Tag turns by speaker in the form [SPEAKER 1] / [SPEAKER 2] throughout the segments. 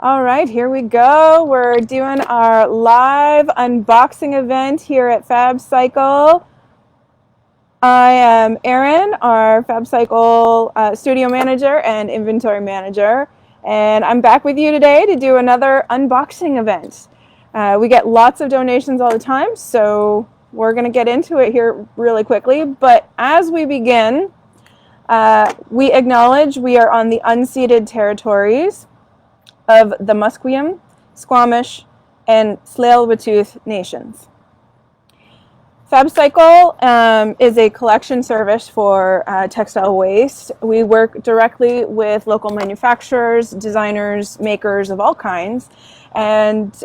[SPEAKER 1] All right, here we go. We're doing our live unboxing event here at Fab Cycle. I am Erin, our Fab Cycle studio manager and inventory manager, and I'm back with you today to do another unboxing event. We get lots of donations all the time, so we're going to get into it here really quickly. But as we begin, we acknowledge we are on the unceded territories of the Musqueam, Squamish, and Tsleil-Waututh nations. Fab Cycle is a collection service for textile waste. We work directly with local manufacturers, designers, makers of all kinds, and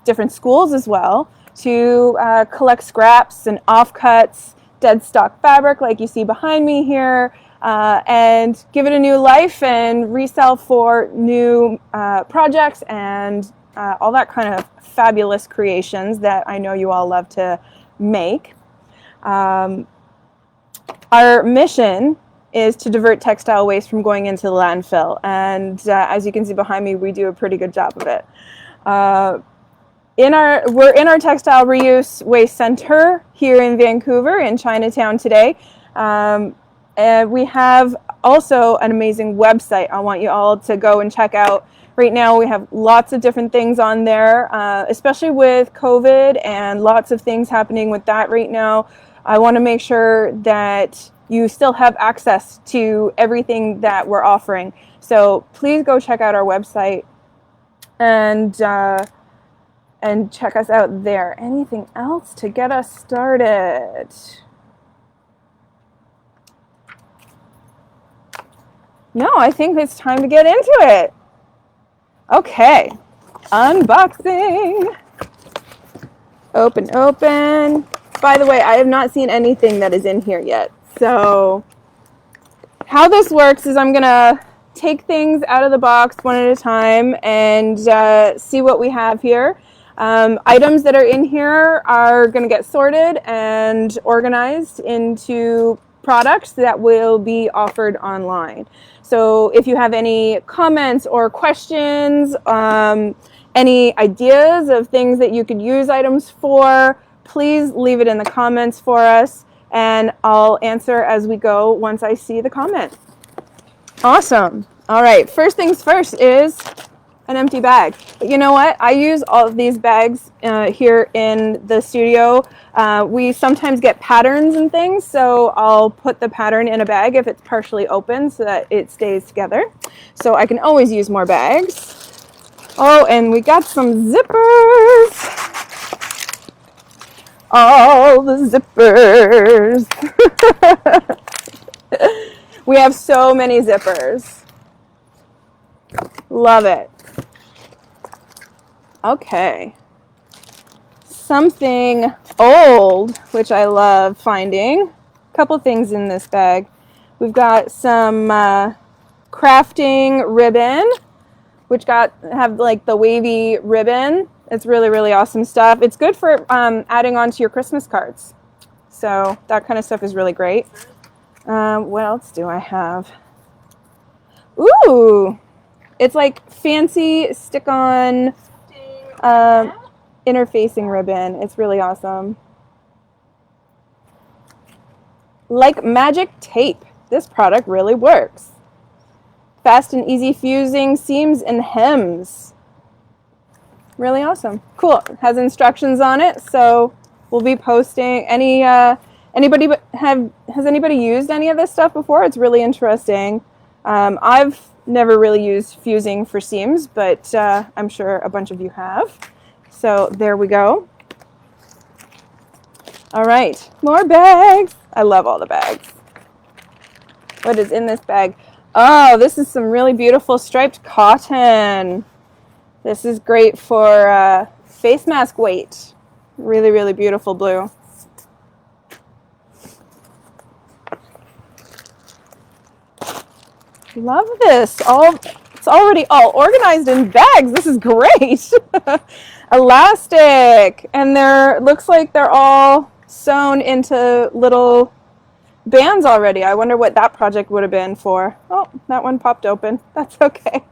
[SPEAKER 1] different schools as well to collect scraps and offcuts, dead stock fabric like you see behind me here, and give it a new life and resell for new projects and all that kind of fabulous creations that I know you all love to make. Our mission is to divert textile waste from going into the landfill, and as you can see behind me, we do a pretty good job of it. We're in our textile reuse waste center here in Vancouver in Chinatown today. And we have also an amazing website I want you all to go and check out. Right now we have lots of different things on there, especially with COVID and lots of things happening with that right now. I want to make sure that you still have access to everything that we're offering. So please go check out our website and check us out there. Anything else to get us started? No, I think it's time to get into it. Okay, unboxing. Open. By the way, I have not seen anything that is in here yet. So how this works is I'm gonna take things out of the box one at a time and see what we have here. Items that are in here are gonna get sorted and organized into products that will be offered online. So if you have any comments or questions, any ideas of things that you could use items for, please leave it in the comments for us, and I'll answer as we go once I see the comment. Awesome. All right, first things first is an empty bag. But you know what? I use all of these bags here in the studio. We sometimes get patterns and things, so I'll put the pattern in a bag if it's partially open so that it stays together. So I can always use more bags. Oh, and we got some zippers. All the zippers. We have so many zippers. Love it. Okay. Something old, which I love finding. A couple things in this bag. We've got some crafting ribbon, which have like the wavy ribbon. It's really, really awesome stuff. It's good for adding on to your Christmas cards. So that kind of stuff is really great. What else do I have? Ooh, it's like fancy stick-on interfacing ribbon. It's really awesome. Like magic tape, this product really works. Fast and easy fusing seams and hems. Really awesome. Cool. It has instructions on it, so we'll be posting has anybody used any of this stuff before? It's really interesting. I've never really used fusing for seams, but I'm sure a bunch of you have. So there we go. All right, more bags. I love all the bags. What is in this bag? Oh, this is some really beautiful striped cotton. This is great for face mask weight. Really, really beautiful blue. Love this. It's already all organized in bags. This is great. Elastic. And looks like they're all sewn into little bands already. I wonder what that project would have been for. Oh, that one popped open. That's okay.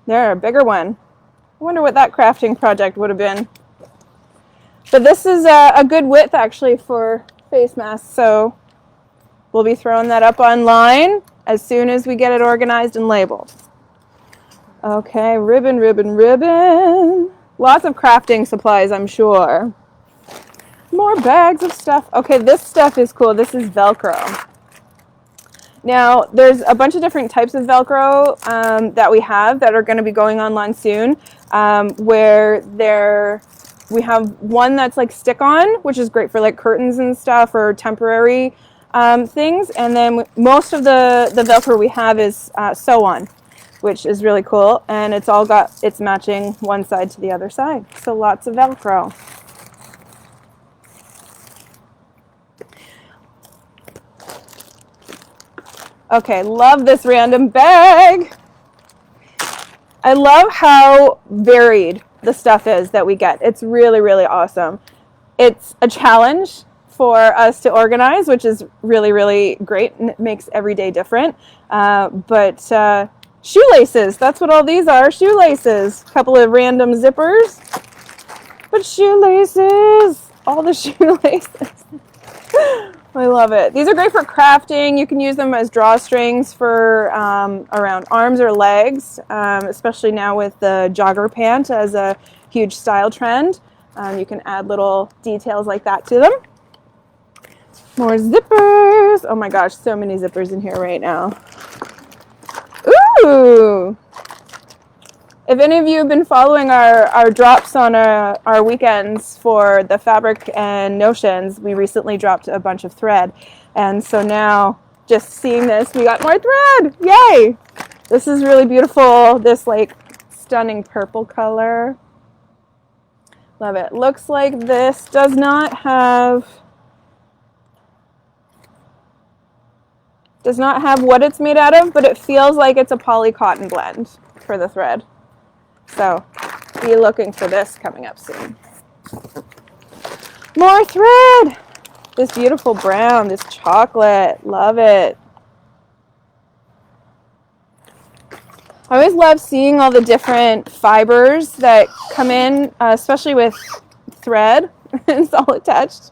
[SPEAKER 1] There, a bigger one. I wonder what that crafting project would have been. But this is a good width actually for face masks, so we'll be throwing that up online as soon as we get it organized and labeled. Okay, ribbon, ribbon, ribbon. Lots of crafting supplies, I'm sure. More bags of stuff. Okay, this stuff is cool. This is Velcro. Now, there's a bunch of different types of Velcro that we have that are going to be going online soon, where we have one that's like stick-on, which is great for like curtains and stuff or temporary things, and then most of the Velcro we have is sew-on, which is really cool, and it's matching one side to the other side, so lots of Velcro. Okay, love this random bag. I love how varied the stuff is that we get. It's really, really awesome. It's a challenge for us to organize, which is really, really great, and it makes every day different. But shoelaces, that's what all these are, shoelaces. A couple of random zippers, but shoelaces, all the shoelaces. I love it. These are great for crafting. You can use them as drawstrings for around arms or legs, especially now with the jogger pant as a huge style trend. You can add little details like that to them. More zippers. Oh my gosh, so many zippers in here right now. Ooh! If any of you have been following our drops on our weekends for the fabric and notions, we recently dropped a bunch of thread. And so now, just seeing this, we got more thread! Yay! This is really beautiful, this like stunning purple color. Love it. Looks like this does not have what it's made out of, but it feels like it's a poly cotton blend for the thread. So be looking for this coming up soon. More thread! This beautiful brown, this chocolate, love it. I always love seeing all the different fibers that come in, especially with thread. It's all attached.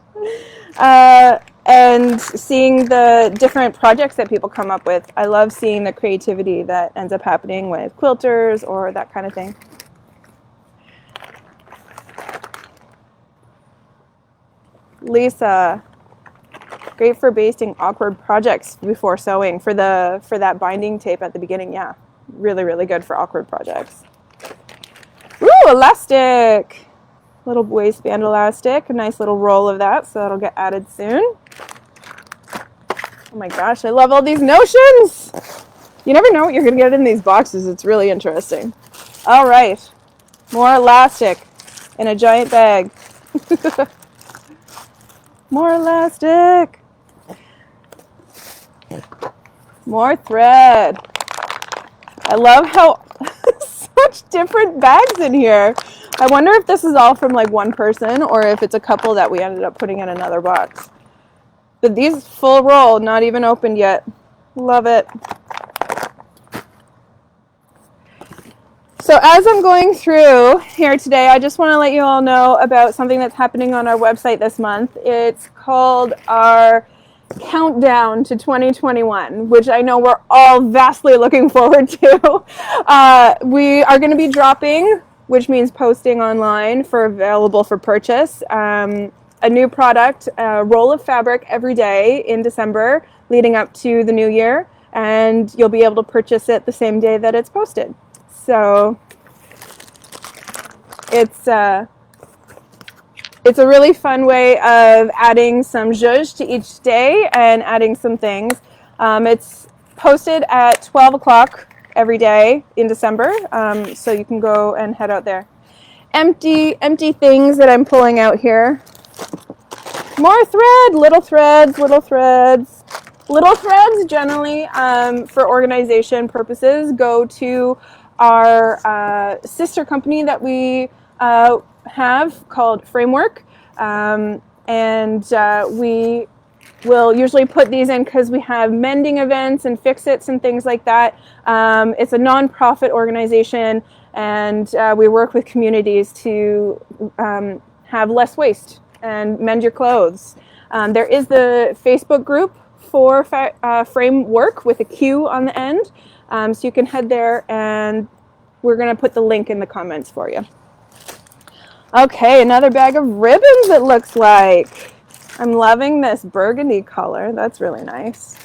[SPEAKER 1] And seeing the different projects that people come up with. I love seeing the creativity that ends up happening with quilters or that kind of thing. Lisa, great for basting awkward projects before sewing for that binding tape at the beginning. Yeah, really, really good for awkward projects. Ooh, elastic. Little waistband elastic, a nice little roll of that, so that'll get added soon. Oh my gosh, I love all these notions. You never know what you're gonna get in these boxes. It's really interesting. All right, more elastic in a giant bag. More elastic. More thread. I love how such different bags in here. I wonder if this is all from like one person or if it's a couple that we ended up putting in another box. But these full roll, not even opened yet. Love it. So as I'm going through here today, I just want to let you all know about something that's happening on our website this month. It's called our Countdown to 2021, which I know we're all vastly looking forward to. We are going to be dropping, which means posting online for available for purchase, a new product, a roll of fabric every day in December leading up to the new year, and you'll be able to purchase it the same day that it's posted. So it's a really fun way of adding some zhuzh to each day and adding some things. It's posted at 12 o'clock every day in December, so you can go and head out there. Empty things that I'm pulling out here. More thread, little threads, little threads. Little threads generally, for organization purposes, go to our sister company that we have called Framework, and we we'll usually put these in because we have mending events and fix-its and things like that. It's a non-profit organization, and we work with communities to have less waste and mend your clothes. There is the Facebook group for frame work with a Q on the end, so you can head there, and we're going to put the link in the comments for you. Okay, another bag of ribbons, it looks like. I'm loving this burgundy color. That's really nice.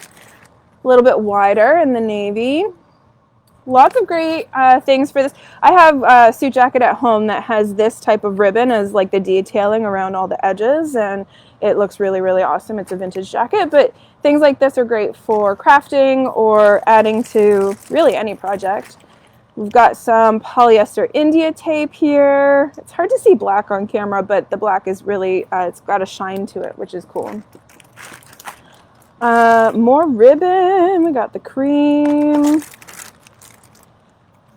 [SPEAKER 1] A little bit wider in the navy. Lots of great things for this. I have a suit jacket at home that has this type of ribbon as like the detailing around all the edges, and it looks really, really awesome. It's a vintage jacket, but things like this are great for crafting or adding to really any project. We've got some polyester India tape here. It's hard to see black on camera, but the black is really, it's got a shine to it, which is cool. More ribbon. We got the cream.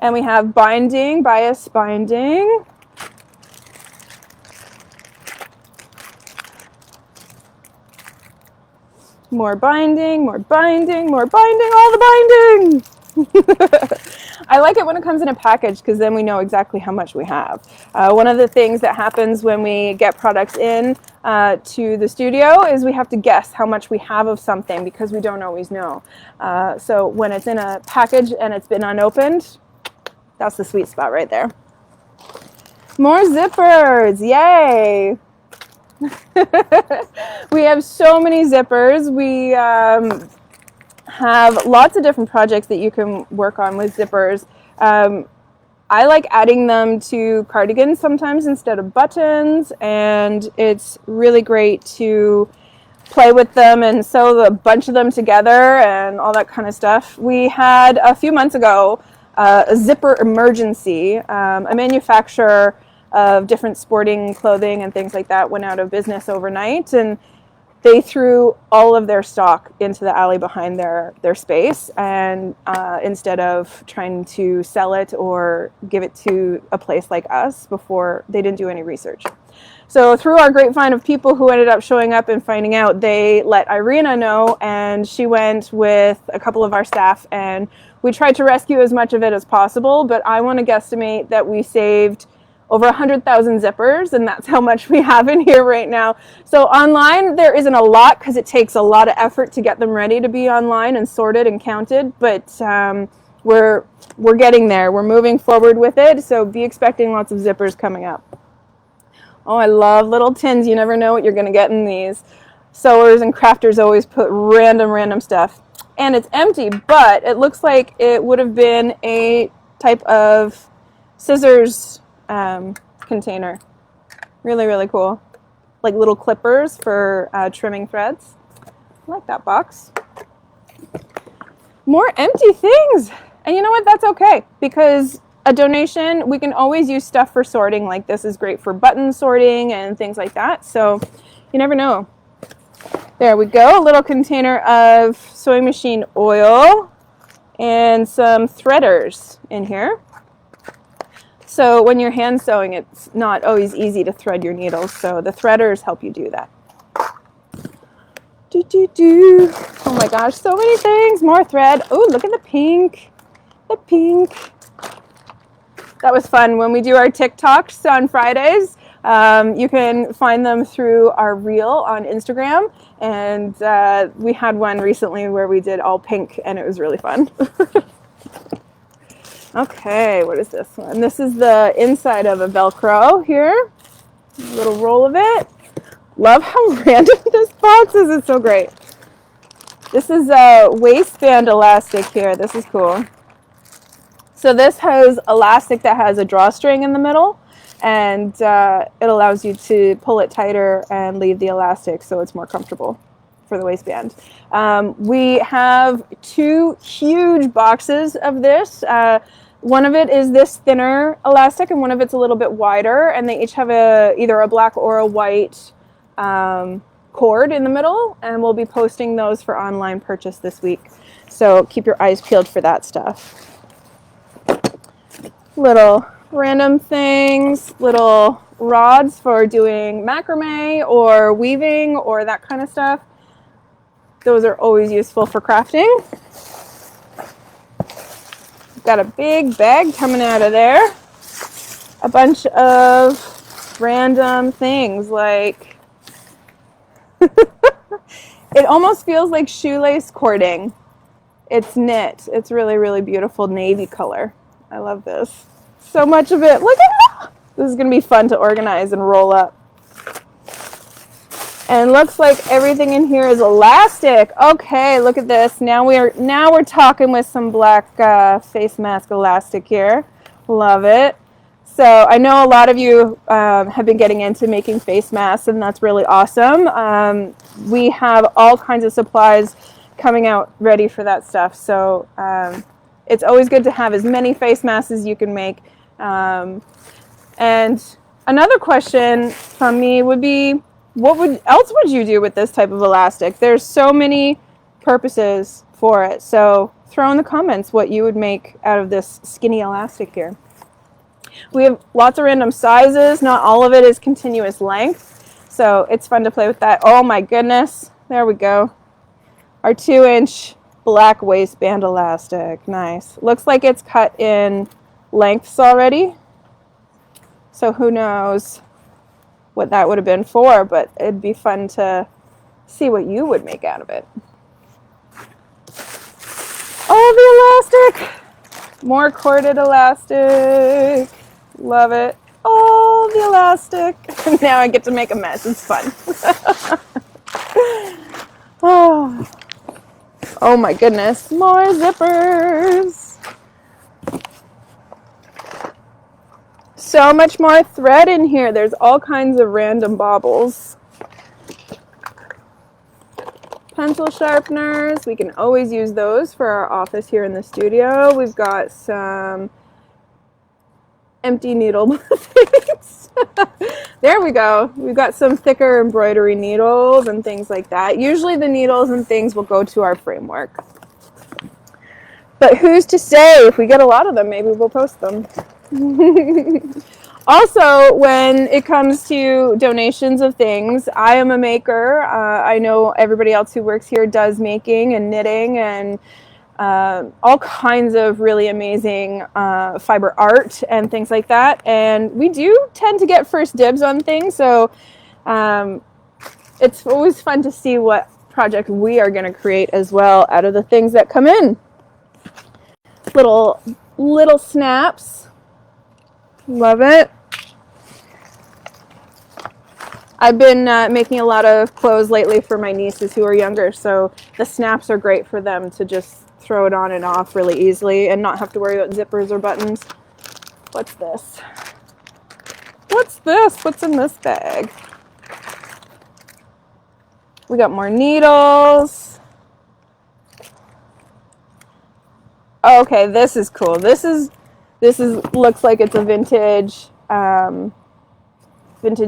[SPEAKER 1] And we have binding, bias binding. More binding, more binding, more binding, all the binding! I like it when it comes in a package because then we know exactly how much we have. One of the things that happens when we get products in to the studio is we have to guess how much we have of something because we don't always know. So when it's in a package and it's been unopened, that's the sweet spot right there. More zippers, yay! We have so many zippers. We have lots of different projects that you can work on with zippers. I like adding them to cardigans sometimes instead of buttons, and it's really great to play with them and sew a bunch of them together and all that kind of stuff. We had a few months ago a zipper emergency. A manufacturer of different sporting clothing and things like that went out of business overnight, and they threw all of their stock into the alley behind their space, and instead of trying to sell it or give it to a place like us before, they didn't do any research. So through our grapevine of people who ended up showing up and finding out, they let Irina know, and she went with a couple of our staff, and we tried to rescue as much of it as possible, but I want to guesstimate that we saved over 100,000 zippers, and that's how much we have in here right now. So online, there isn't a lot because it takes a lot of effort to get them ready to be online and sorted and counted, but we're getting there. We're moving forward with it, so be expecting lots of zippers coming up. Oh, I love little tins. You never know what you're going to get in these. Sewers and crafters always put random stuff. And it's empty, but it looks like it would have been a type of scissors container. Really, really cool. Like little clippers for trimming threads. I like that box. More empty things. And you know what? That's okay, because a donation, we can always use stuff for sorting. Like this is great for button sorting and things like that. So you never know. There we go. A little container of sewing machine oil and some threaders in here. So when you're hand sewing, it's not always easy to thread your needles. So the threaders help you do that. Oh my gosh, so many things. More thread. Oh, look at the pink. The pink. That was fun. When we do our TikToks on Fridays, you can find them through our reel on Instagram. And we had one recently where we did all pink, and it was really fun. Okay, what is this one? This is the inside of a Velcro here. A little roll of it. Love how random this box is. It's so great. This is a Waistband Elastic here. This is cool. So this has elastic that has a drawstring in the middle, and it allows you to pull it tighter and leave the elastic so it's more comfortable for the waistband. We have two huge boxes of this. One of it is this thinner elastic, and one of it's a little bit wider, and they each have either a black or a white cord in the middle, and we'll be posting those for online purchase this week. So keep your eyes peeled for that stuff. Little random things, little rods for doing macrame or weaving or that kind of stuff. those are always useful for crafting. Got a big bag coming out of there. A bunch of random things like it almost feels like shoelace cording. It's knit. It's really, really beautiful navy color. I love this. So much of it. Look at that! This is going to be fun to organize and roll up. And it looks like everything in here is elastic. Okay, look at this. Now we're talking with some black face mask elastic here. Love it. So I know a lot of you have been getting into making face masks, and that's really awesome. We have all kinds of supplies coming out ready for that stuff. So it's always good to have as many face masks as you can make. And another question from me would be, what else would you do with this type of elastic? There's so many purposes for it. So throw in the comments what you would make out of this skinny elastic here. We have lots of random sizes. Not all of it is continuous length. So it's fun to play with that. Oh my goodness. There we go. Our 2-inch black waistband elastic. Nice. Looks like it's cut in lengths already. So who knows what that would have been for, but it'd be fun to see what you would make out of it. Oh, the elastic! More corded elastic. Love it. Oh, the elastic. Now I get to make a mess. It's fun. Oh my goodness. More zippers. So much more thread in here. There's all kinds of random baubles. Pencil sharpeners. We can always use those for our office here in the studio. We've got some empty needle things. There we go. We've got some thicker embroidery needles and things like that. Usually the needles and things will go to our framework. But who's to say? If we get a lot of them, maybe we'll post them. Also, when it comes to donations of things, I am a maker. I know everybody else who works here does making and knitting and all kinds of really amazing fiber art and things like that. And we do tend to get first dibs on things, so it's always fun to see what project we are going to create as well out of the things that come in. Little snaps. Love it. I've been making a lot of clothes lately for my nieces who are younger, so the snaps are great for them to just throw it on and off really easily and not have to worry about zippers or buttons. What's this? What's this? What's in this bag? We got more needles. Oh, okay, this is cool. This looks like it's a vintage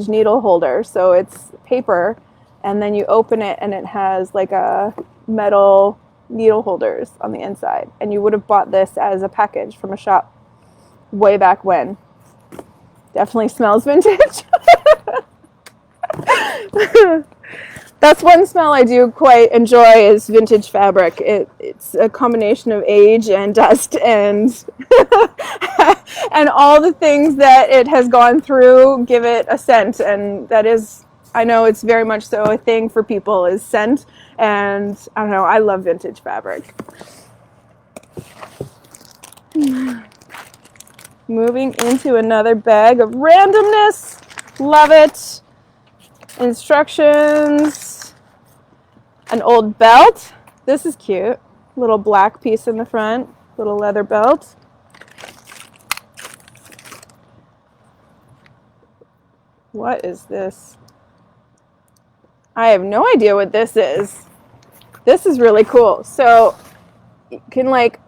[SPEAKER 1] needle holder. So it's paper, and then you open it and it has like a metal needle holders on the inside. And you would have bought this as a package from a shop way back when. Definitely smells vintage. That's one smell I do quite enjoy is vintage fabric. It's a combination of age and dust and and all the things that it has gone through give it a scent, and that is, I know it's very much so a thing for people is scent, and I don't know, I love vintage fabric. Moving into another bag of randomness. Love it. Instructions. An old belt. This is cute. Little black piece in the front. Little leather belt. What is this? I have no idea what this is. This is really cool. So you can like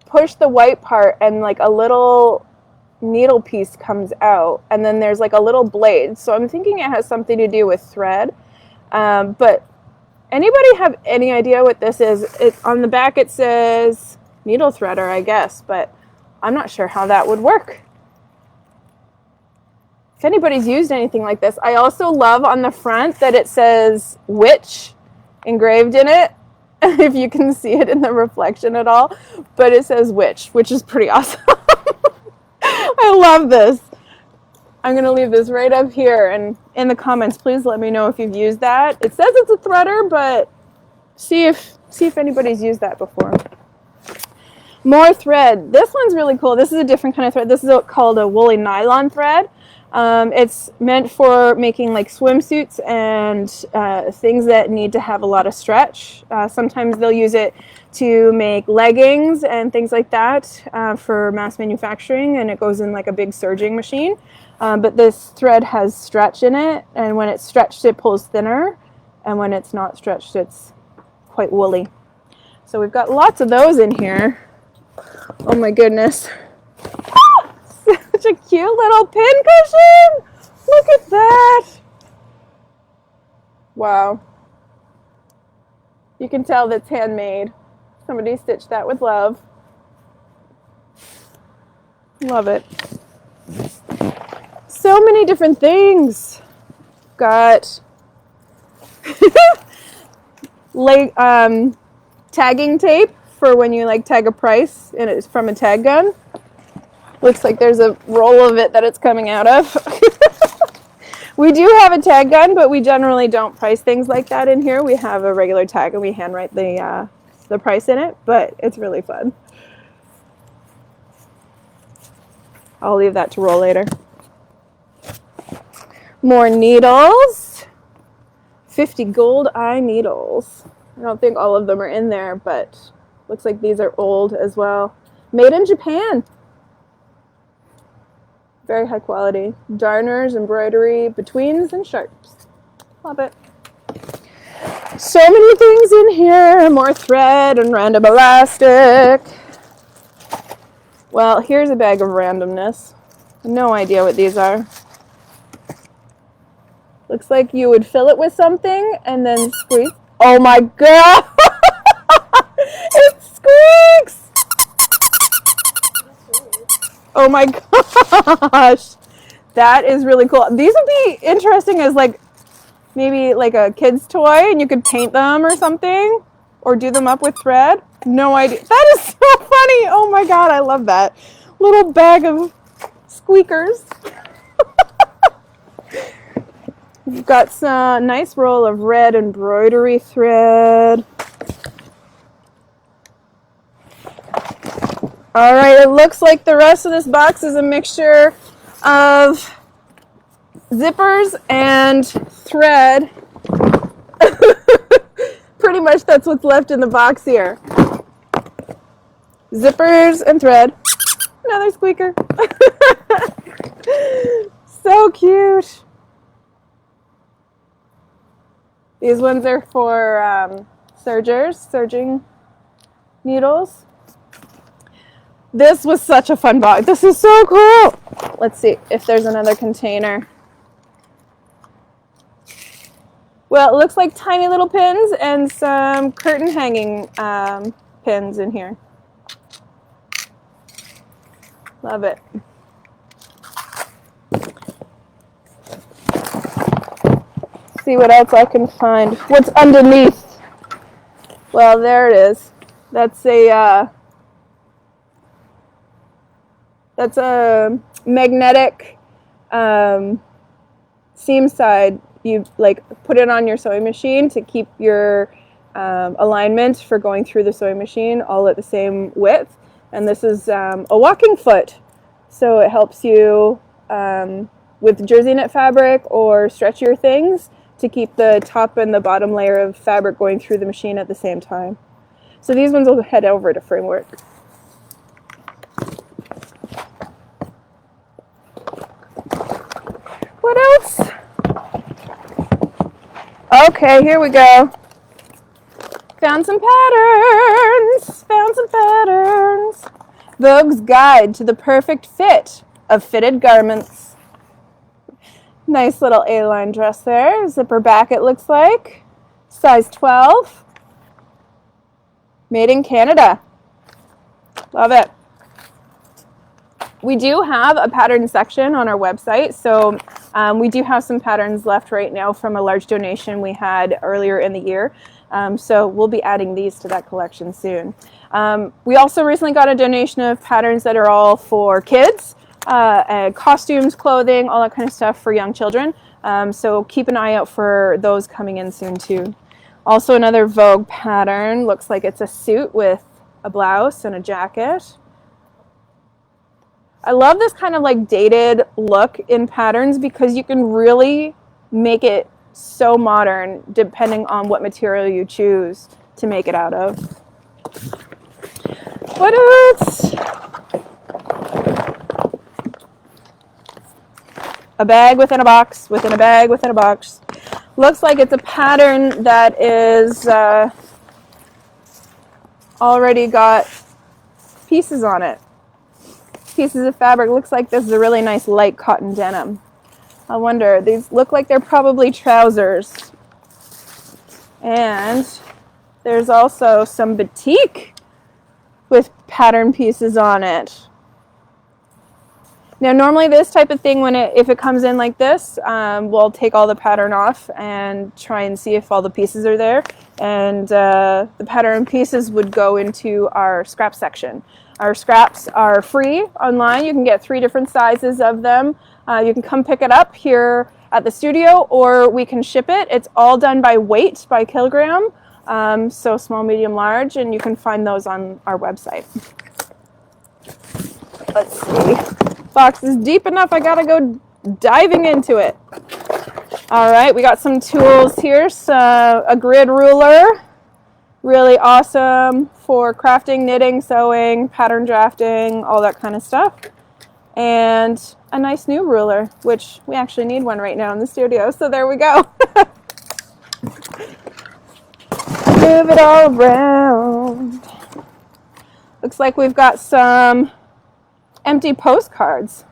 [SPEAKER 1] push the white part and like a little needle piece comes out, and then there's like a little blade. So I'm thinking it has something to do with thread. But anybody have any idea what this is? On the back it says needle threader, I guess, but I'm not sure how that would work. If anybody's used anything like this. I also love on the front that it says witch engraved in it. if you can see it in the reflection at all, but it says which is pretty awesome. I love this. I'm going to leave this right up here, and in the comments, please let me know if you've used that. It says it's a threader, but see if anybody's used that before. More thread. This one's really cool. This is a different kind of thread. This is called a woolly nylon thread. It's meant for making like swimsuits and things that need to have a lot of stretch. Sometimes they'll use it to make leggings and things like that for mass manufacturing, and it goes in like a big serging machine. But this thread has stretch in it, and when it's stretched it pulls thinner, and when it's not stretched it's quite woolly. So we've got lots of those in here. Oh my goodness. Such a cute little pin cushion. Look at that. Wow. You can tell that's handmade. Somebody stitched that with love. Love it. So many different things. Got like tagging tape for when you like tag a price, and it's from a tag gun. Looks like there's a roll of it that it's coming out of. We do have a tag gun, but we generally don't price things like that in here. We have a regular tag and we handwrite the price in it, but it's really fun. I'll leave that to roll later. More needles. 50 gold eye needles. I don't think all of them are in there, but looks like these are old as well. Made in Japan. Very high quality. Darners, embroidery, betweens, and sharps. Love it. So many things in here. More thread and random elastic. Well, here's a bag of randomness. No idea what these are. Looks like you would fill it with something and then squeeze. Oh my god! It squeaks! Oh my gosh! That is really cool. These would be interesting as like maybe like a kid's toy, and you could paint them or something, or do them up with thread. No idea. That is so funny! Oh my god, I love that. Little bag of squeakers. We've got some nice roll of red embroidery thread. All right, it looks like the rest of this box is a mixture of zippers and thread. Pretty much that's what's left in the box here. Zippers and thread. Another squeaker. So cute. These ones are for serging needles. This was such a fun box. This is so cool. Let's see if there's another container. Well, it looks like tiny little pins and some curtain hanging pins in here. Love it. See what else I can find. What's underneath? Well, there it is. That's a magnetic seam side. You like put it on your sewing machine to keep your alignment for going through the sewing machine all at the same width. And this is a walking foot, so it helps you with jersey knit fabric or stretchier things to keep the top and the bottom layer of fabric going through the machine at the same time. So these ones will head over to Framework. What else? Okay, here we go. Found some patterns. Vogue's Guide to the Perfect Fit of Fitted Garments. Nice little A-line dress there. Zipper back it looks like. Size 12. Made in Canada. Love it. We do have a pattern section on our website, so we do have some patterns left right now from a large donation we had earlier in the year. So we'll be adding these to that collection soon. We also recently got a donation of patterns that are all for kids, costumes, clothing, all that kind of stuff for young children. So keep an eye out for those coming in soon too. Also another Vogue pattern. Looks like it's a suit with a blouse and a jacket. I love this kind of like dated look in patterns because you can really make it so modern depending on what material you choose to make it out of. What else? A bag within a box, within a bag, within a box. Looks like it's a pattern that is already got pieces on it. Pieces of fabric. Looks like this is a really nice light cotton denim. I wonder, these look like they're probably trousers. And there's also some batik with pattern pieces on it. Now normally this type of thing, if it comes in like this, we'll take all the pattern off and try and see if all the pieces are there. And the pattern pieces would go into our scrap section. Our scraps are free online. You can get 3 different sizes of them. You can come pick it up here at the studio, or we can ship it. It's all done by weight, by kilogram, so small, medium, large, and you can find those on our website. Let's see. Box is deep enough, I gotta go diving into it. All right, we got some tools here. So a grid ruler, really awesome for crafting, knitting, sewing, pattern drafting, all that kind of stuff. And a nice new ruler, which we actually need one right now in the studio, so there we go. Move it all around. Looks like we've got some empty postcards.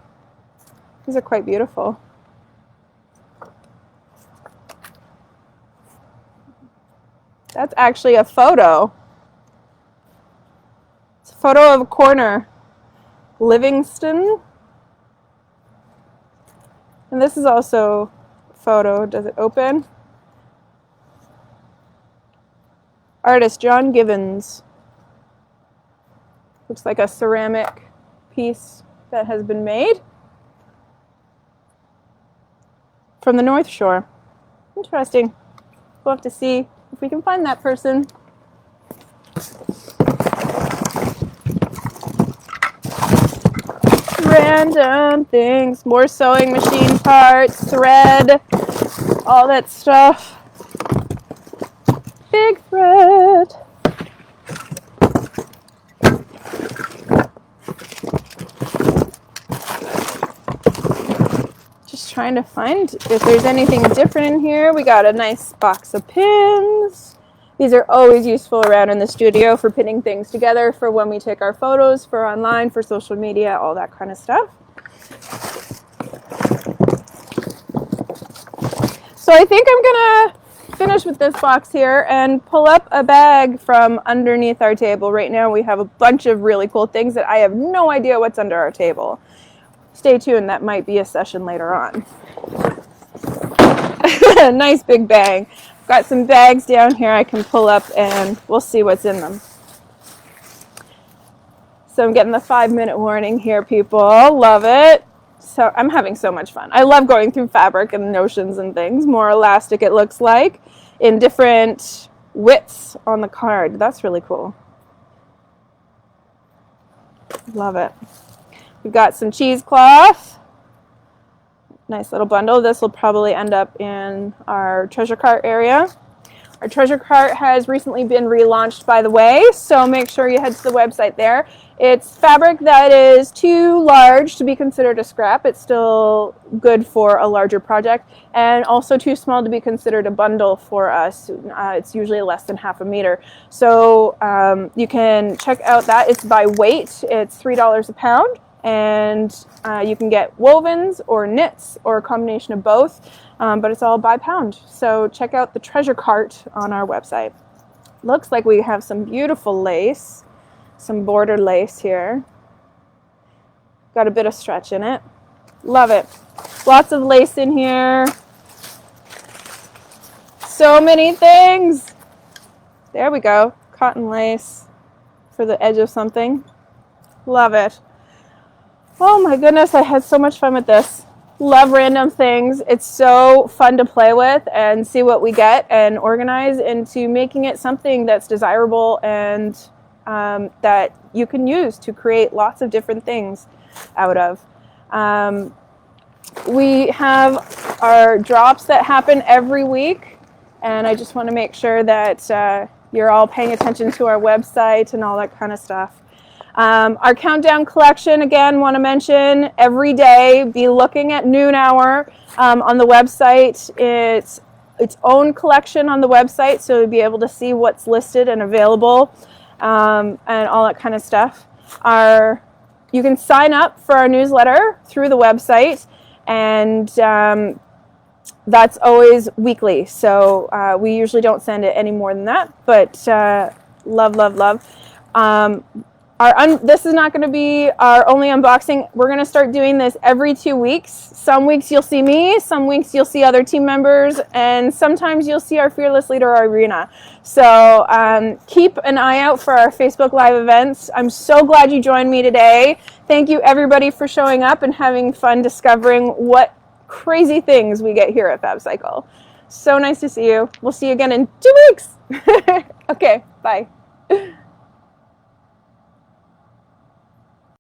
[SPEAKER 1] These are quite beautiful. That's actually a photo. It's a photo of a corner. Livingston. And this is also a photo. Does it open? Artist John Givens. Looks like a ceramic piece that has been made from the North Shore. Interesting. We'll have to see if we can find that person. Random things, more sewing machine parts, thread, all that stuff. Big thread. Just trying to find if there's anything different in here. We got a nice box of pins. These are always useful around in the studio for pinning things together for when we take our photos, for online, for social media, all that kind of stuff. So I think I'm gonna finish with this box here and pull up a bag from underneath our table. Right now we have a bunch of really cool things that I have no idea what's under our table. Stay tuned, that might be a session later on. Nice big bag. Got some bags down here I can pull up and we'll see what's in them. So I'm getting the 5-minute warning here, people. Love it. So I'm having so much fun. I love going through fabric and notions and things. More elastic it looks like in different widths on the card. That's really cool. Love it. We've got some cheesecloth. Nice little bundle. This will probably end up in our treasure cart area. Our treasure cart has recently been relaunched, by the way, so make sure you head to the website there. It's fabric that is too large to be considered a scrap. It's still good for a larger project, and also too small to be considered a bundle for us. It's usually less than ½ a meter. So you can check out that. It's by weight. It's $3 a pound. And you can get wovens or knits or a combination of both, but it's all by pound. So check out the treasure cart on our website. Looks like we have some beautiful lace, some border lace here. Got a bit of stretch in it. Love it. Lots of lace in here. So many things. There we go. Cotton lace for the edge of something. Love it. Oh my goodness, I had so much fun with this. Love random things. It's so fun to play with and see what we get and organize into making it something that's desirable and that you can use to create lots of different things out of. We have our drops that happen every week, and I just want to make sure that you're all paying attention to our website and all that kind of stuff. Our countdown collection, again, want to mention every day, be looking at noon hour on the website. It's its own collection on the website, so you'll be able to see what's listed and available and all that kind of stuff. You can sign up for our newsletter through the website, and that's always weekly. So we usually don't send it any more than that, but love, love, love. This is not going to be our only unboxing. We're going to start doing this every 2 weeks. Some weeks you'll see me, some weeks you'll see other team members, and sometimes you'll see our fearless leader, Irina. So keep an eye out for our Facebook Live events. I'm so glad you joined me today. Thank you everybody for showing up and having fun discovering what crazy things we get here at FabCycle. So nice to see you. We'll see you again in 2 weeks. Okay, bye.